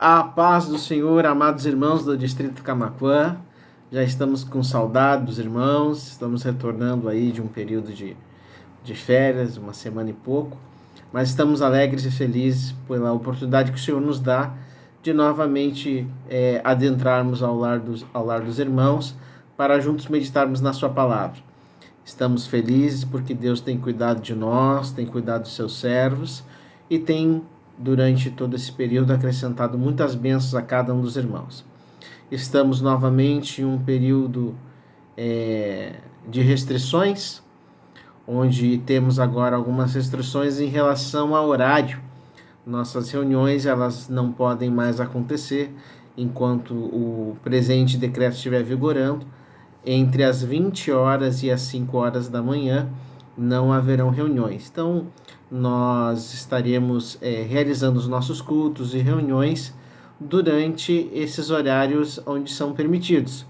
A paz do Senhor, amados irmãos do Distrito Camaquã. Já estamos com saudade dos irmãos, estamos retornando aí de um período de férias, uma semana e pouco, mas estamos alegres e felizes pela oportunidade que o Senhor nos dá de novamente adentrarmos ao lar dos irmãos para juntos meditarmos na sua palavra. Estamos felizes porque Deus tem cuidado de nós, tem cuidado dos seus servos e tem, durante todo esse período, acrescentado muitas bênçãos a cada um dos irmãos. Estamos novamente em um período de restrições, onde temos agora algumas restrições em relação ao horário. Nossas reuniões elas não podem mais acontecer enquanto o presente decreto estiver vigorando. Entre as 20 horas e as 5 horas da manhã não haverão reuniões. Então, nós estaremos realizando os nossos cultos e reuniões durante esses horários onde são permitidos,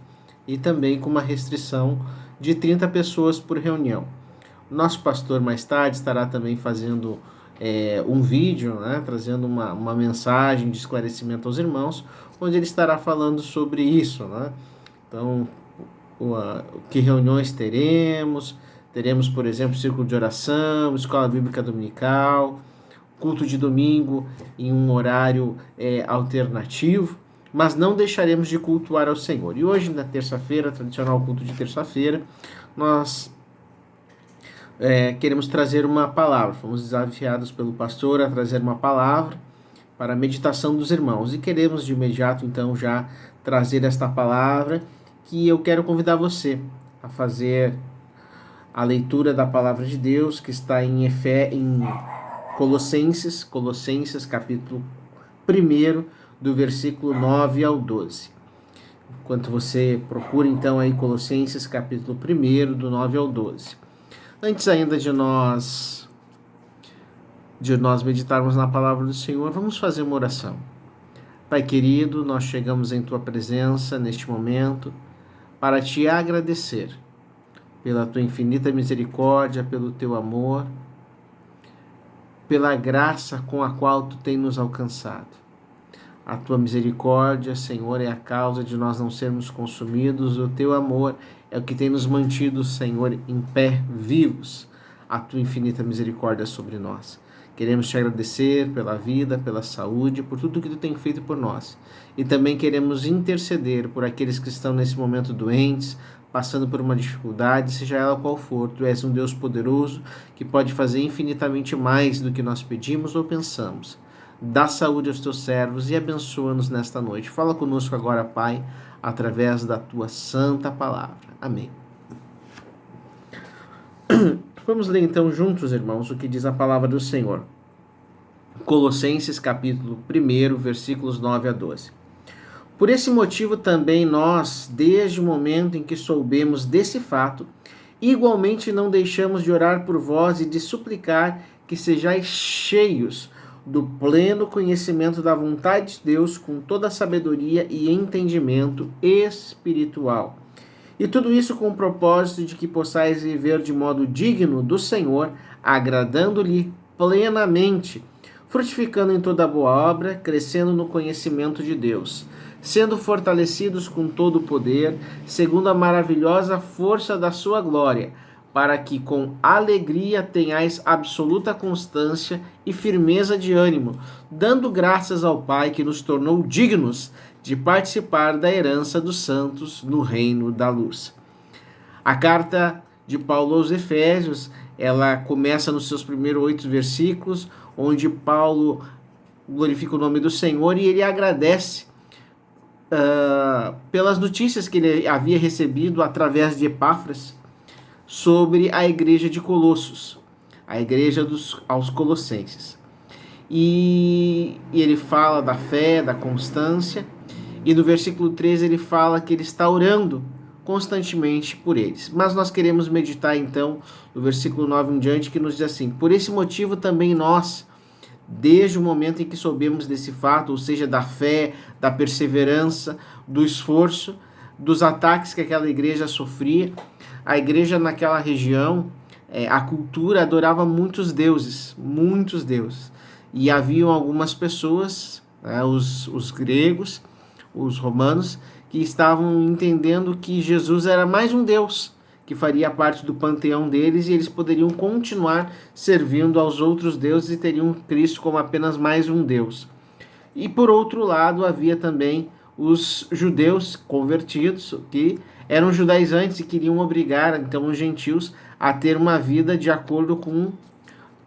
e também com uma restrição de 30 pessoas por reunião. O nosso pastor mais tarde estará também fazendo um vídeo, trazendo uma mensagem de esclarecimento aos irmãos, onde ele estará falando sobre isso. Então, que reuniões teremos, por exemplo, círculo de oração, escola bíblica dominical, culto de domingo em um horário alternativo, mas não deixaremos de cultuar ao Senhor. E hoje, na terça-feira, tradicional culto de terça-feira, nós queremos trazer uma palavra. Fomos desafiados pelo pastor a trazer uma palavra para a meditação dos irmãos. E queremos de imediato, então, já trazer esta palavra, que eu quero convidar você a fazer a leitura da palavra de Deus, que está em Colossenses capítulo 1, do versículo 9 ao 12. Enquanto você procura então aí Colossenses capítulo 1, do 9 ao 12. Antes ainda de nós meditarmos na palavra do Senhor, vamos fazer uma oração. Pai querido, nós chegamos em Tua presença neste momento para Te agradecer pela Tua infinita misericórdia, pelo Teu amor, pela graça com a qual Tu tem nos alcançado. A Tua misericórdia, Senhor, é a causa de nós não sermos consumidos. O Teu amor é o que tem nos mantido, Senhor, em pé, vivos. A Tua infinita misericórdia sobre nós. Queremos Te agradecer pela vida, pela saúde, por tudo que Tu tem feito por nós. E também queremos interceder por aqueles que estão nesse momento doentes, passando por uma dificuldade, seja ela qual for. Tu és um Deus poderoso que pode fazer infinitamente mais do que nós pedimos ou pensamos. Dá saúde aos Teus servos e abençoa-nos nesta noite. Fala conosco agora, Pai, através da Tua santa palavra. Amém. Vamos ler então juntos, irmãos, o que diz a palavra do Senhor. Colossenses capítulo 1, versículos 9 a 12. Por esse motivo também nós, desde o momento em que soubemos desse fato, igualmente não deixamos de orar por vós e de suplicar que sejais cheios do pleno conhecimento da vontade de Deus com toda a sabedoria e entendimento espiritual. E tudo isso com o propósito de que possais viver de modo digno do Senhor, agradando-lhe plenamente, frutificando em toda boa obra, crescendo no conhecimento de Deus, sendo fortalecidos com todo o poder, segundo a maravilhosa força da sua glória, para que com alegria tenhais absoluta constância e firmeza de ânimo, dando graças ao Pai que nos tornou dignos de participar da herança dos santos no reino da luz. A carta de Paulo aos Efésios, ela começa nos seus primeiros 8 versículos, onde Paulo glorifica o nome do Senhor e ele agradece pelas notícias que ele havia recebido através de Epáfras sobre a igreja de Colossos, a igreja aos Colossenses. E ele fala da fé, da constância, e no versículo 13 ele fala que ele está orando constantemente por eles. Mas nós queremos meditar então no versículo 9 em diante, que nos diz assim: por esse motivo também nós, desde o momento em que soubemos desse fato, ou seja, da fé, da perseverança, do esforço, dos ataques que aquela igreja sofria, a igreja naquela região, a cultura adorava muitos deuses, e haviam algumas pessoas né? Os gregos, os romanos, que estavam entendendo que Jesus era mais um Deus, que faria parte do panteão deles, e eles poderiam continuar servindo aos outros deuses e teriam Cristo como apenas mais um Deus. E por outro lado, havia também os judeus convertidos, que eram judaizantes e queriam obrigar então os gentios a ter uma vida de acordo com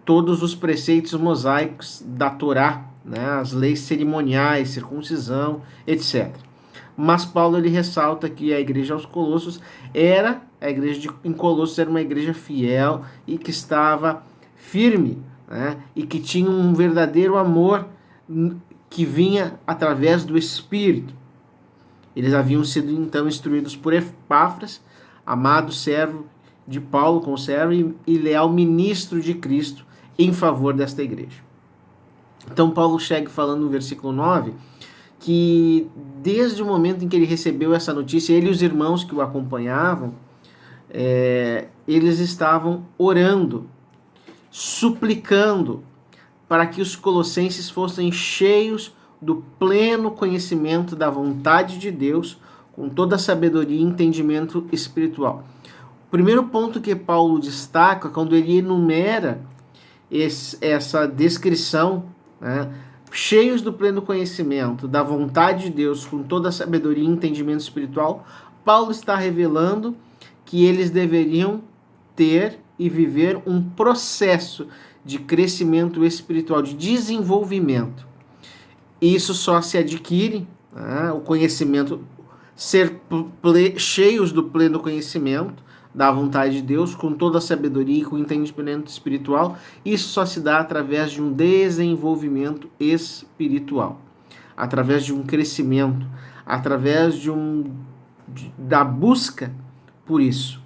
todos os preceitos mosaicos da Torá, né? As leis cerimoniais, circuncisão, etc. Mas Paulo ele ressalta que a igreja aos Colossos em Colossos era uma igreja fiel e que estava firme, né? E que tinha um verdadeiro amor que vinha através do Espírito. Eles haviam sido então instruídos por Epáfras, amado servo de Paulo, conservo e leal ministro de Cristo em favor desta igreja. Então Paulo chega falando no versículo 9 que desde o momento em que ele recebeu essa notícia, ele e os irmãos que o acompanhavam, eles estavam orando, suplicando para que os colossenses fossem cheios do pleno conhecimento da vontade de Deus, com toda a sabedoria e entendimento espiritual. O primeiro ponto que Paulo destaca, quando ele enumera essa descrição, né, cheios do pleno conhecimento da vontade de Deus, com toda a sabedoria e entendimento espiritual, Paulo está revelando que eles deveriam ter e viver um processo de crescimento espiritual, de desenvolvimento. Isso só se adquire, né, o conhecimento, cheios do pleno conhecimento da vontade de Deus, com toda a sabedoria e com entendimento espiritual. Isso só se dá através de um desenvolvimento espiritual, através de um crescimento, através da busca por isso.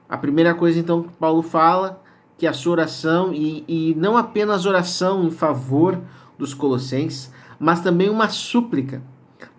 A primeira coisa, então, que Paulo fala, que a sua oração, e não apenas oração em favor dos colossenses, mas também uma súplica.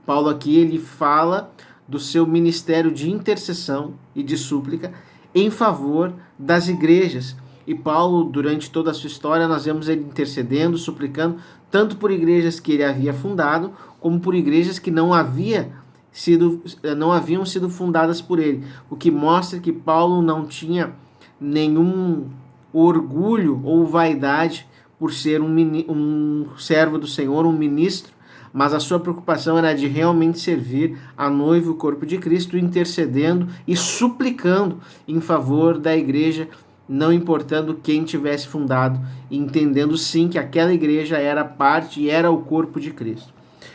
Paulo aqui ele fala do seu ministério de intercessão e de súplica em favor das igrejas. E Paulo, durante toda a sua história, nós vemos ele intercedendo, suplicando, tanto por igrejas que ele havia fundado, como por igrejas que não haviam sido fundadas por ele. O que mostra que Paulo não tinha nenhum orgulho ou vaidade por ser um servo do Senhor, um ministro, mas a sua preocupação era de realmente servir a noiva e o corpo de Cristo, intercedendo e suplicando em favor da igreja, não importando quem tivesse fundado, entendendo sim que aquela igreja era parte e era o corpo de Cristo.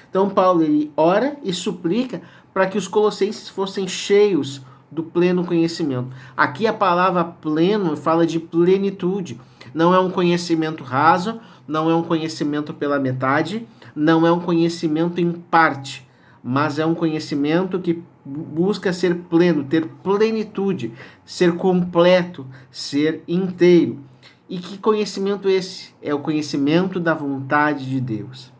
Então Paulo ele ora e suplica para que os colossenses fossem cheios do pleno conhecimento. Aqui a palavra pleno fala de plenitude. Não é um conhecimento raso, não é um conhecimento pela metade, não é um conhecimento em parte, mas é um conhecimento que busca ser pleno, ter plenitude, ser completo, ser inteiro. E que conhecimento esse? É o conhecimento da vontade de Deus.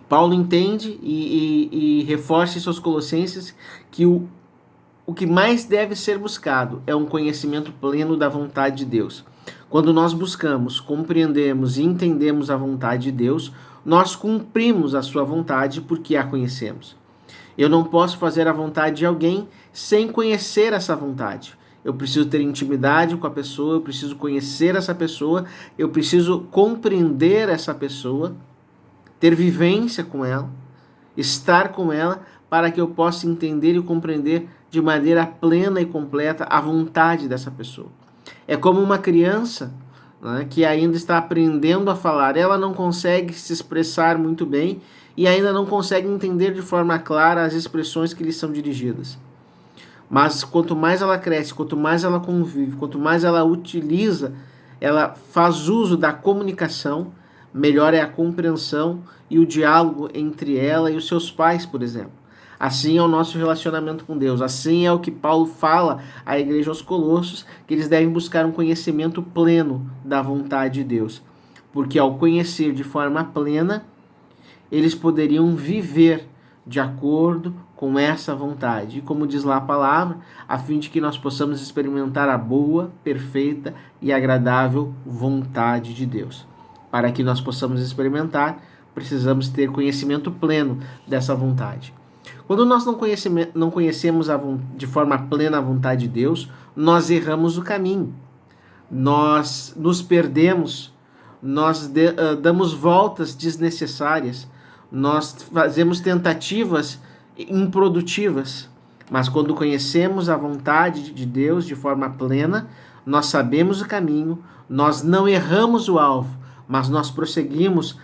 Paulo entende e reforça em seus Colossenses que o que mais deve ser buscado é um conhecimento pleno da vontade de Deus. Quando nós buscamos, compreendemos e entendemos a vontade de Deus, nós cumprimos a sua vontade porque a conhecemos. Eu não posso fazer a vontade de alguém sem conhecer essa vontade. Eu preciso ter intimidade com a pessoa, eu preciso conhecer essa pessoa, eu preciso compreender essa pessoa, ter vivência com ela, estar com ela, para que eu possa entender e compreender de maneira plena e completa a vontade dessa pessoa. É como uma criança, né, que ainda está aprendendo a falar. Ela não consegue se expressar muito bem e ainda não consegue entender de forma clara as expressões que lhe são dirigidas. Mas quanto mais ela cresce, quanto mais ela convive, quanto mais ela utiliza, ela faz uso da comunicação, melhor é a compreensão e o diálogo entre ela e os seus pais, por exemplo. Assim é o nosso relacionamento com Deus. Assim é o que Paulo fala à igreja aos Colossos, que eles devem buscar um conhecimento pleno da vontade de Deus. Porque ao conhecer de forma plena, eles poderiam viver de acordo com essa vontade. E como diz lá a palavra, a fim de que nós possamos experimentar a boa, perfeita e agradável vontade de Deus. Para que nós possamos experimentar, precisamos ter conhecimento pleno dessa vontade. Quando nós não conhecemos de forma plena a vontade de Deus, nós erramos o caminho, nós nos perdemos, nós damos voltas desnecessárias, nós fazemos tentativas improdutivas. Mas quando conhecemos a vontade de Deus de forma plena, nós sabemos o caminho, nós não erramos o alvo, mas nós prosseguimos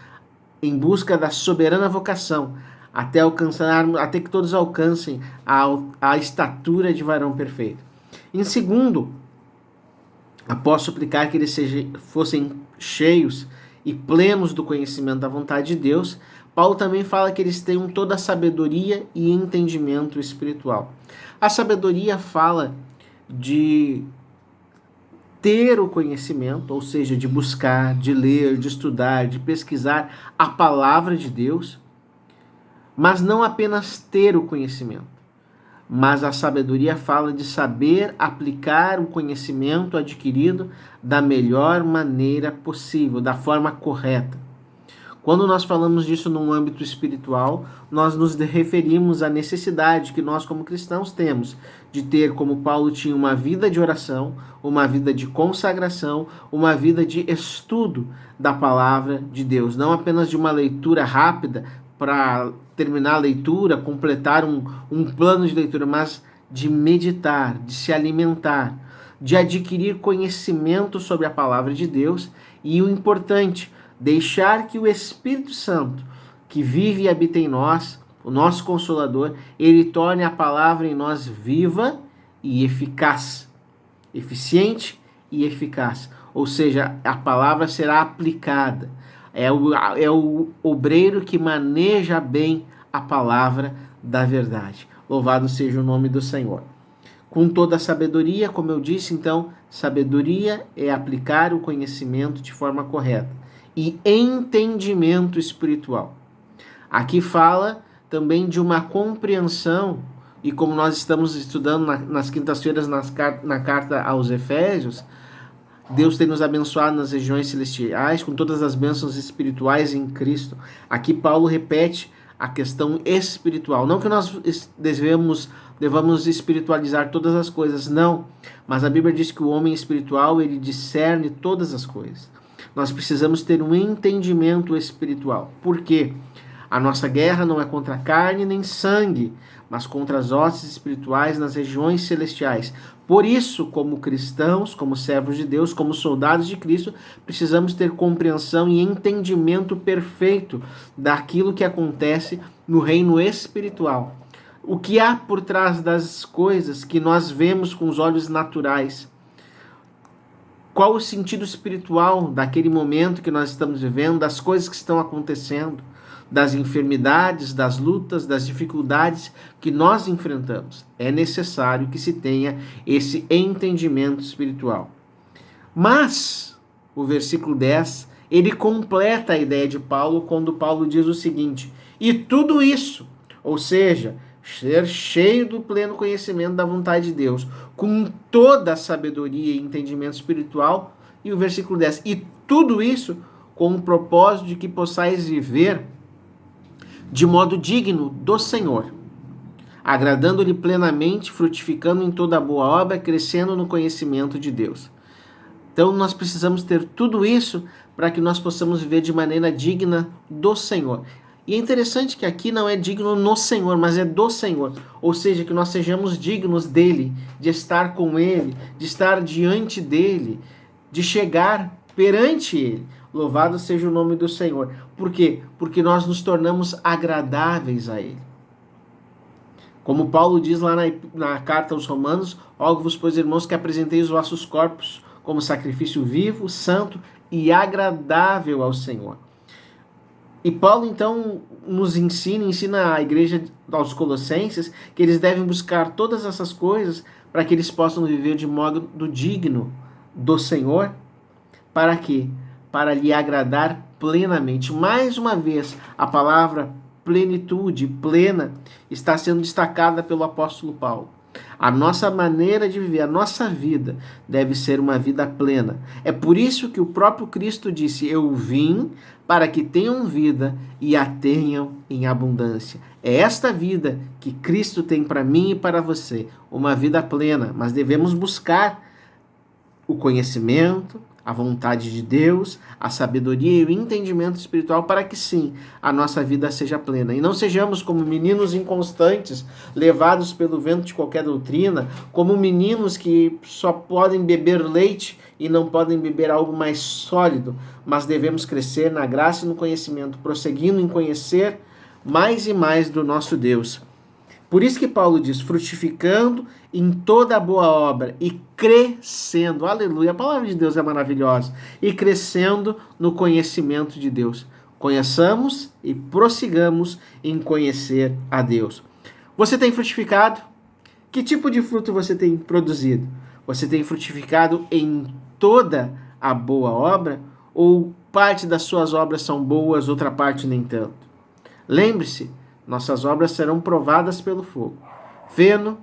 em busca da soberana vocação, até que todos alcancem a estatura de varão perfeito. Em segundo, após suplicar que eles fossem cheios e plenos do conhecimento da vontade de Deus, Paulo também fala que eles tenham toda a sabedoria e entendimento espiritual. A sabedoria fala de ter o conhecimento, ou seja, de buscar, de ler, de estudar, de pesquisar a palavra de Deus, mas não apenas ter o conhecimento. Mas a sabedoria fala de saber aplicar o conhecimento adquirido da melhor maneira possível, da forma correta. Quando nós falamos disso num âmbito espiritual, nós nos referimos à necessidade que nós como cristãos temos de ter, como Paulo tinha, uma vida de oração, uma vida de consagração, uma vida de estudo da palavra de Deus. Não apenas de uma leitura rápida para terminar a leitura, completar um plano de leitura, mas de meditar, de se alimentar, de adquirir conhecimento sobre a palavra de Deus e o importante, deixar que o Espírito Santo, que vive e habita em nós, o nosso Consolador, ele torne a palavra em nós viva e eficaz, eficiente e eficaz. Ou seja, a palavra será aplicada. É o obreiro que maneja bem a palavra da verdade. Louvado seja o nome do Senhor. Com toda a sabedoria, como eu disse, então, sabedoria é aplicar o conhecimento de forma correta. E entendimento espiritual. Aqui fala também de uma compreensão, e como nós estamos estudando nas quintas-feiras na carta aos Efésios, Deus tem nos abençoado nas regiões celestiais com todas as bênçãos espirituais em Cristo. Aqui Paulo repete a questão espiritual. Não que nós devamos espiritualizar todas as coisas, não. Mas a Bíblia diz que o homem espiritual, ele discerne todas as coisas. Nós precisamos ter um entendimento espiritual. Por quê? A nossa guerra não é contra a carne nem sangue, mas contra as hostes espirituais nas regiões celestiais. Por isso, como cristãos, como servos de Deus, como soldados de Cristo, precisamos ter compreensão e entendimento perfeito daquilo que acontece no reino espiritual. O que há por trás das coisas que nós vemos com os olhos naturais? Qual o sentido espiritual daquele momento que nós estamos vivendo, das coisas que estão acontecendo, das enfermidades, das lutas, das dificuldades que nós enfrentamos? É necessário que se tenha esse entendimento espiritual. Mas, o versículo 10, ele completa a ideia de Paulo quando Paulo diz o seguinte: e tudo isso, ou seja, ser cheio do pleno conhecimento da vontade de Deus, com toda a sabedoria e entendimento espiritual, e o versículo 10, e tudo isso com o propósito de que possais viver de modo digno do Senhor, agradando-lhe plenamente, frutificando em toda boa obra, crescendo no conhecimento de Deus. Então nós precisamos ter tudo isso para que nós possamos viver de maneira digna do Senhor. E é interessante que aqui não é digno no Senhor, mas é do Senhor. Ou seja, que nós sejamos dignos dele, de estar com ele, de estar diante dele, de chegar perante ele. Louvado seja o nome do Senhor. Por quê? Porque nós nos tornamos agradáveis a ele. Como Paulo diz lá na carta aos Romanos: rogo-vos, pois, irmãos, que apresenteis os vossos corpos como sacrifício vivo, santo e agradável ao Senhor. E Paulo, então, nos ensina a igreja aos Colossenses que eles devem buscar todas essas coisas para que eles possam viver de modo digno do Senhor. Para quê? Para lhe agradar plenamente. Mais uma vez, a palavra plenitude, plena, está sendo destacada pelo apóstolo Paulo. A nossa maneira de viver, a nossa vida deve ser uma vida plena. É por isso que o próprio Cristo disse: eu vim para que tenham vida e a tenham em abundância. É esta vida que Cristo tem para mim e para você, uma vida plena, mas devemos buscar o conhecimento, a vontade de Deus, a sabedoria e o entendimento espiritual para que sim, a nossa vida seja plena. E não sejamos como meninos inconstantes, levados pelo vento de qualquer doutrina, como meninos que só podem beber leite e não podem beber algo mais sólido, mas devemos crescer na graça e no conhecimento, prosseguindo em conhecer mais e mais do nosso Deus. Por isso que Paulo diz, frutificando em toda boa obra e crescendo, aleluia, a palavra de Deus é maravilhosa, e crescendo no conhecimento de Deus. Conheçamos e prossigamos em conhecer a Deus. Você tem frutificado? Que tipo de fruto você tem produzido? Você tem frutificado em toda a boa obra? Ou parte das suas obras são boas, outra parte nem tanto? Lembre-se, nossas obras serão provadas pelo fogo. Feno,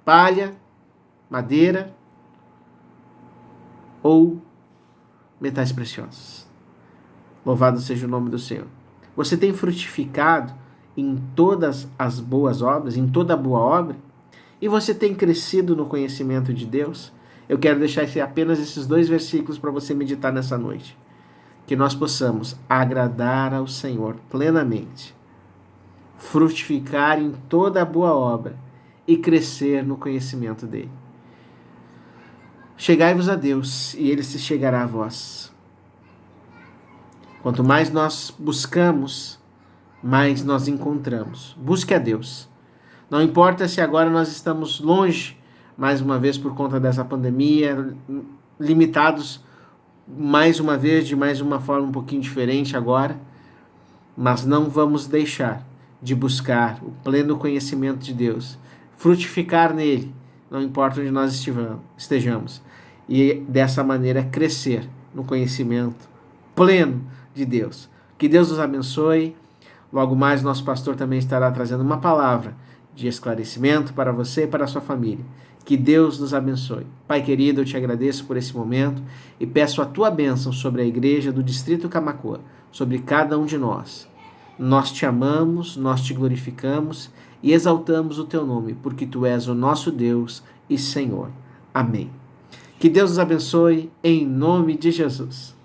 palha, madeira ou metais preciosos. Louvado seja o nome do Senhor. Você tem frutificado em todas as boas obras, em toda a boa obra? E você tem crescido no conhecimento de Deus? Eu quero deixar apenas esses 2 versículos para você meditar nessa noite. Que nós possamos agradar ao Senhor plenamente, frutificar em toda a boa obra e crescer no conhecimento dele. Chegai-vos a Deus e ele se chegará a vós. Quanto mais nós buscamos, mais nós encontramos. Busque a Deus. Não importa se agora nós estamos longe, mais uma vez por conta dessa pandemia, limitados mais uma vez, de mais uma forma um pouquinho diferente agora, mas não vamos deixar de buscar o pleno conhecimento de Deus, frutificar nele, não importa onde nós estejamos, e dessa maneira crescer no conhecimento pleno de Deus. Que Deus nos abençoe. Logo mais, nosso pastor também estará trazendo uma palavra de esclarecimento para você e para a sua família. Que Deus nos abençoe. Pai querido, eu te agradeço por esse momento e peço a tua bênção sobre a igreja do Distrito Camaquã, sobre cada um de nós. Nós te amamos, nós te glorificamos e exaltamos o teu nome, porque tu és o nosso Deus e Senhor. Amém. Que Deus nos abençoe em nome de Jesus.